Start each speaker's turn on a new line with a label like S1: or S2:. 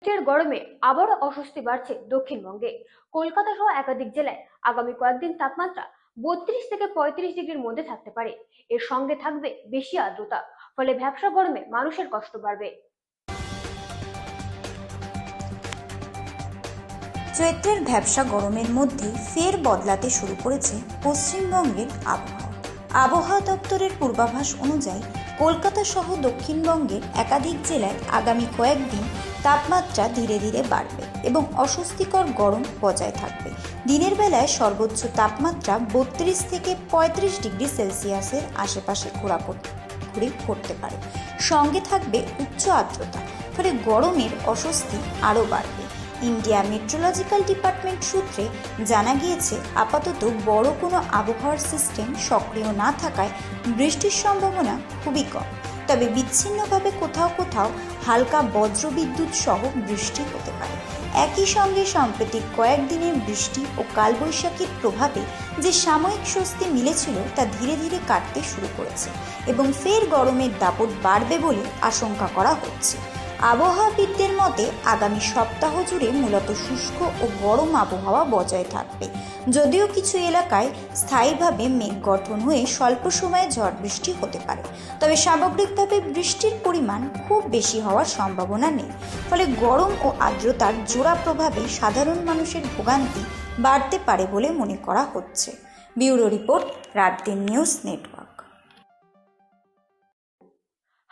S1: চৈত্রের গরমে আবারও অস্বস্তি বাড়ছে দক্ষিণবঙ্গে। কলকাতা সহ একাধিক জেলায় আগামী কয়েকদিন তাপমাত্রা 32 থেকে 35 ডিগ্রির মধ্যে থাকতে পারে। এর সঙ্গে থাকবে বেশি আর্দ্রতা, ফলে ভ্যাপসা গরমে মানুষের কষ্ট বাড়বে।
S2: চৈত্রের ভ্যাপসা গরমের মধ্যে ফের বদলাতে শুরু করেছে পশ্চিমবঙ্গের আবহাওয়া। আবহাওয়া দপ্তরের পূর্বাভাস অনুযায়ী কলকাতা সহ দক্ষিণবঙ্গের একাধিক জেলায় আগামী কয়েকদিন তাপমাত্রা ধীরে ধীরে বাড়বে এবং অস্বস্তিকর গরম বজায় থাকবে। দিনের বেলায় সর্বোচ্চ তাপমাত্রা 32 থেকে 35 ডিগ্রি সেলসিয়াসের আশেপাশে ঘোরাঘুরি করতে পারে। সঙ্গে থাকবে উচ্চ আর্দ্রতা, ফলে গরমের অস্বস্তি আরও বাড়বে। ইন্ডিয়া মেট্রোলজিক্যাল ডিপার্টমেন্ট সূত্রে জানা গিয়েছে, আপাতত বড় কোনো আবহাওয়ার সিস্টেম সক্রিয় না থাকায় বৃষ্টির সম্ভাবনা খুবই কম। তবে বিচ্ছিন্নভাবে কোথাও কোথাও হালকা বজ্রবিদ্যুৎ সহ বৃষ্টি হতে পারে। একই সঙ্গে সাম্প্রতিক কয়েকদিনের বৃষ্টি ও কালবৈশাখীর প্রভাবে যে সাময়িক স্বস্তি মিলেছিল তা ধীরে ধীরে কাটতে শুরু করেছে এবং ফের গরমের দাপট বাড়বে বলে আশঙ্কা করা হচ্ছে। আবহাওয়াবিদদের মতে আগামী সপ্তাহ জুড়ে মূলত শুষ্ক ও গরম আবহাওয়া বজায় থাকবে, যদিও কিছু এলাকায় স্থায়ীভাবে মেঘ গঠন হয়ে স্বল্প সময়ে ঝড় বৃষ্টি হতে পারে। তবে সামগ্রিকভাবে বৃষ্টির পরিমাণ খুব বেশি হওয়ার সম্ভাবনা নেই। ফলে গরম ও আর্দ্রতার জোড়া প্রভাবে সাধারণ মানুষের ভোগান্তি বাড়তে পারে বলে মনে করা হচ্ছে। ব্যুরো রিপোর্ট, রাত দিন নিউজ নেটওয়ার্ক।